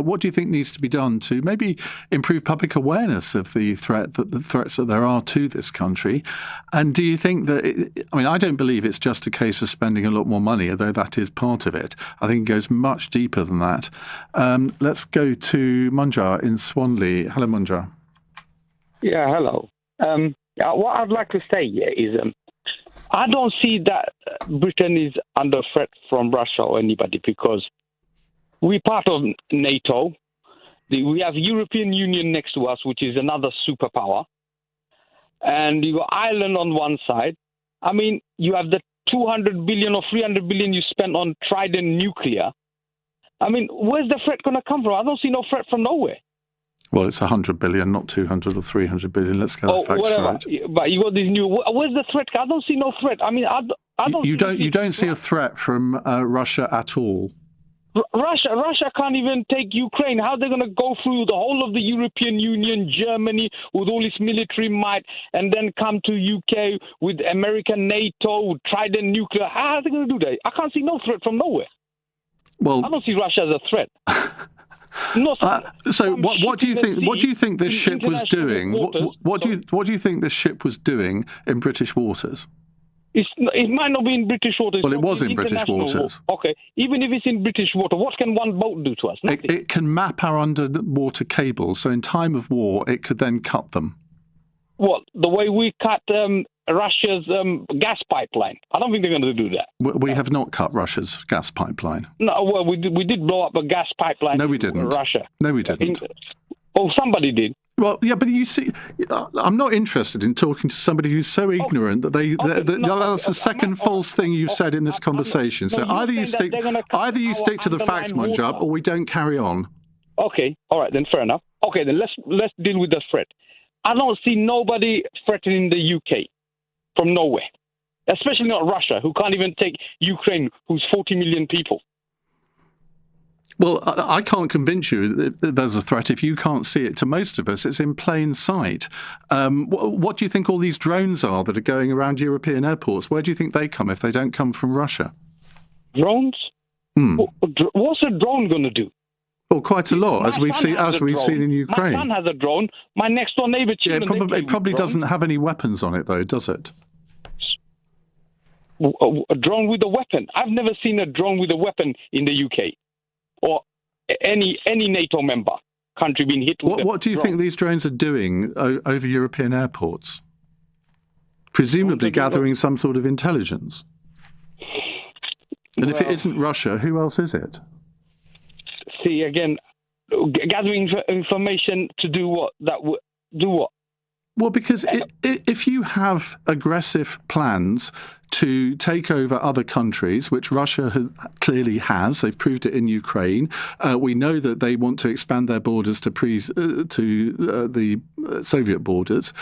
What do you think needs to be done to maybe improve public awareness of the threats that there are to this country? And do you think that, I don't believe it's just a case of spending a lot more money, although that is part of it. I think it goes much deeper than that. Let's go to Monjah in Swanley. Hello, Monjah. Yeah, hello. What I'd like to say here is I don't see that Britain is under threat from Russia or anybody, because we're part of NATO. We have European Union next to us, which is another superpower. And you got Ireland on one side. You have the 200 billion or 300 billion you spent on Trident nuclear. Where's the threat going to come from? I don't see no threat from nowhere. Well, it's 100 billion, not 200 or 300 billion. Let's get the facts right. But you got this new. Where's the threat? I don't see no threat. I don't. You don't see a threat from Russia at all. Russia can't even take Ukraine. How are they going to go through the whole of the European Union, Germany, with all its military might, and then come to UK with American NATO, Trident nuclear? How are they going to do that? I can't see no threat from nowhere. Well, I don't see Russia as a threat. So what do you think? What do you think this ship was doing? What do you think this ship was doing in British waters? It might not be in British waters. Well, it was in British waters. Okay, even if it's in British water, what can one boat do to us? It can map our underwater cables, so in time of war, it could then cut them. What, the way we cut Russia's gas pipeline? I don't think they're going to do that. We have not cut Russia's gas pipeline. No, well, we did blow up a gas pipeline. No, we didn't. Russia. No, we didn't. Somebody did. Well, yeah, but you see, I'm not interested in talking to somebody who's so ignorant that that's the second false thing you've said in this conversation. So either you stick to the facts, Monjah, or we don't carry on. Okay, all right, then fair enough. Okay, then let's deal with the threat. I don't see nobody threatening the UK from nowhere, especially not Russia, who can't even take Ukraine, who's 40 million people. Well, I can't convince you that there's a threat if you can't see it. To most of us, it's in plain sight. What do you think all these drones are that are going around European airports? Where do you think they come if they don't come from Russia? Drones? What's a drone going to do? Well, quite a lot, as we've seen in Ukraine. My son has a drone. My next door neighbour... Yeah, it probably doesn't have any weapons on it, though, does it? A drone with a weapon? I've never seen a drone with a weapon in the UK. Or any NATO member country being hit with What do you think these drones are doing over European airports? Presumably gathering some sort of intelligence. And if it isn't Russia, who else is it? See, again, gathering information to do what? Do what? Well, because if you have aggressive plans to take over other countries, which Russia clearly has, they've proved it in Ukraine. We know that they want to expand their borders to the Soviet borders.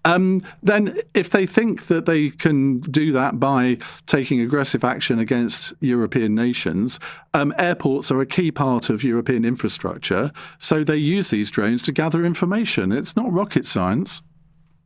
Then if they think that they can do that by taking aggressive action against European nations, airports are a key part of European infrastructure. So they use these drones to gather information. It's not rocket science.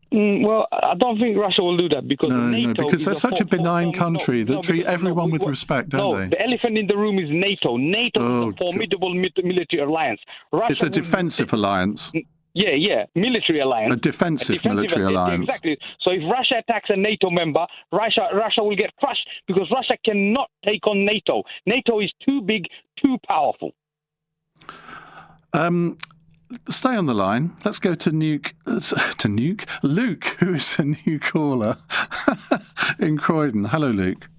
Well, I don't think Russia will do that because because they're such a benign country that treat everyone with respect, don't they? The elephant in the room is NATO. NATO is a formidable military alliance. Russia it's a defensive alliance. Yeah, military alliance. A defensive military alliance. Exactly. So if Russia attacks a NATO member, Russia will get crushed because Russia cannot take on NATO. NATO is too big, too powerful. Stay on the line. Let's go to Luke, who is a new caller in Croydon. Hello, Luke.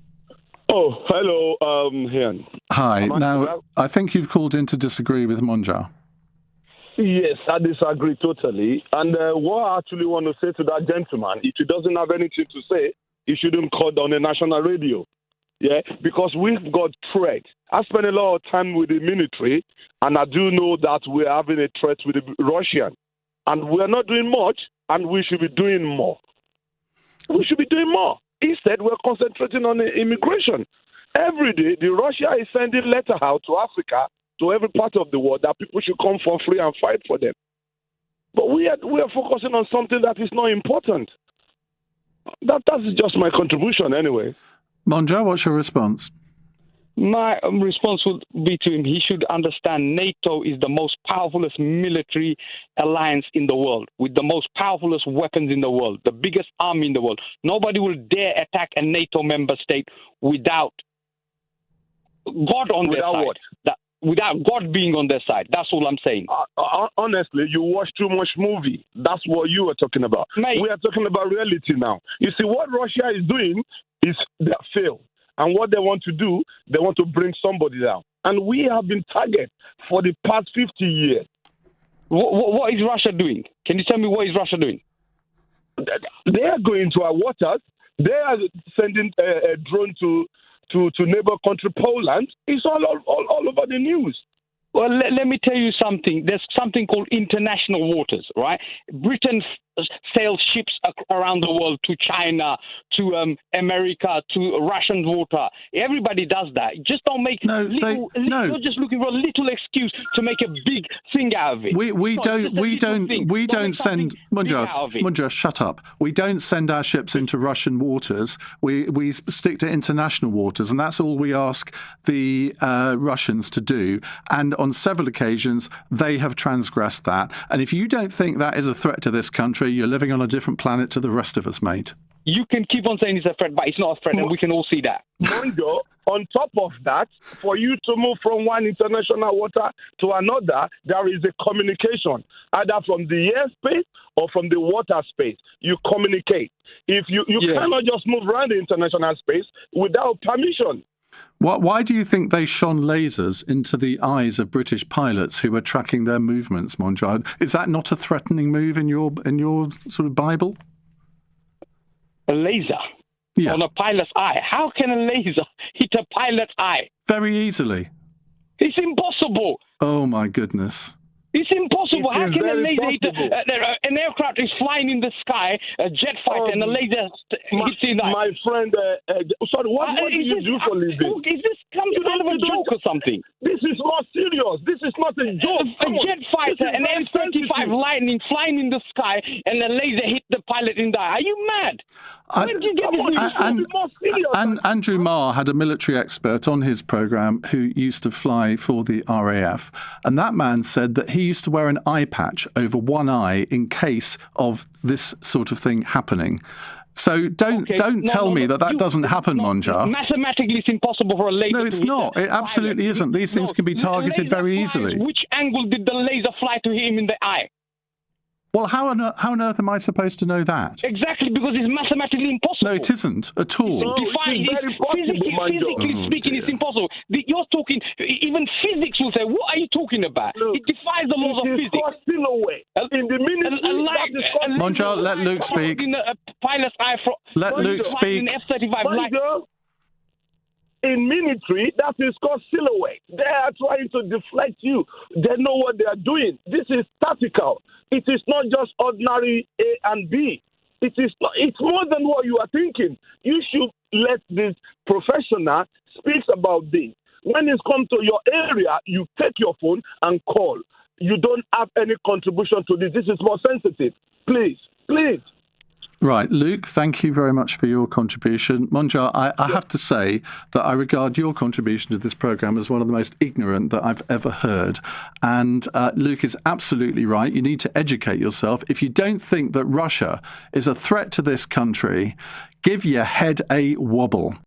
Oh, hello, Iain. Hi. Now, I think you've called in to disagree with Monjah. Yes, I disagree totally. And what I actually want to say to that gentleman, if he doesn't have anything to say, he shouldn't call on the national radio. Yeah, because we've got threat. I spend a lot of time with the military, and I do know that we're having a threat with the Russian. And we're not doing much, and we should be doing more. We should be doing more. Instead, we're concentrating on immigration. Every day, Russia is sending letters out to Africa, to every part of the world, that people should come for free and fight for them. But we are focusing on something that is not important. That's just my contribution anyway. Monjah, what's your response? My response would be to him, he should understand NATO is the most powerfulest military alliance in the world, with the most powerfulest weapons in the world, the biggest army in the world. Nobody will dare attack a NATO member state without God on their side. What? Without God being on their side. That's all I'm saying. Honestly, you watch too much movie. That's what you are talking about. Mate. We are talking about reality now. You see, what Russia is doing is they fail. And what they want to do, they want to bring somebody down. And we have been targeted for the past 50 years. What is Russia doing? Can you tell me what is Russia doing? They are going to our waters. They are sending a drone to neighbor country Poland. It's all over the news. Well, let me tell you something. There's something called international waters, right? Britain sails ships around the world to China, to America, to Russian water. Everybody does that. Just don't make You're just looking for a little excuse to make a big thing out of it. We don't send Monjah, shut up. We don't send our ships into Russian waters. We stick to international waters, and that's all we ask the Russians to do. And on several occasions, they have transgressed that. And if you don't think that is a threat to this country, you're living on a different planet to the rest of us, mate. You can keep on saying it's a threat, but it's not a threat, and we can all see that. Monjah, on top of that, for you to move from one international water to another, there is a communication, either from the airspace or from the water space. You communicate. If you cannot just move around the international space without permission. Why do you think they shone lasers into the eyes of British pilots who were tracking their movements, Monjah? Is that not a threatening move in your sort of Bible? A laser on a pilot's eye. How can a laser hit a pilot's eye? Very easily. It's impossible. Oh, my goodness. It's impossible. How can a laser hit an aircraft is flying in the sky, a jet fighter, and a laser hits in the eye? My friend, sorry, what do you do for a living? Is this kind of a joke or something? This is more serious. This is not a joke. A jet fighter, an F-35 Lightning flying in the sky, and a laser hit the pilot in the eye. Are you mad? Where did you get this? Andrew Marr had a military expert on his programme who used to fly for the RAF, and that man said that he used to wear an eye patch over one eye in case of this sort of thing happening. So don't tell me that doesn't happen, Monjah. Mathematically, it's impossible for a laser. No, it's not. It absolutely isn't. These things can be targeted very easily. Which angle did the laser fly to hit him in the eye? Well, how on earth am I supposed to know that? Exactly, because it's mathematically impossible. No, it isn't at all. Physically speaking, it's impossible. You're talking, even physics will say, what are you talking about? It defies the laws of physics. In the minute, Monjah, let Luke speak. Let Luke speak. In military, that is called silhouette. They are trying to deflect you. They know what they are doing. This is tactical. It is not just ordinary A and B. It's more than what you are thinking. You should let this professional speak about this. When it comes to your area, you take your phone and call. You don't have any contribution to this. This is more sensitive. Please. Right, Luke, thank you very much for your contribution. Monjah, I have to say that I regard your contribution to this programme as one of the most ignorant that I've ever heard. And Luke is absolutely right. You need to educate yourself. If you don't think that Russia is a threat to this country, give your head a wobble.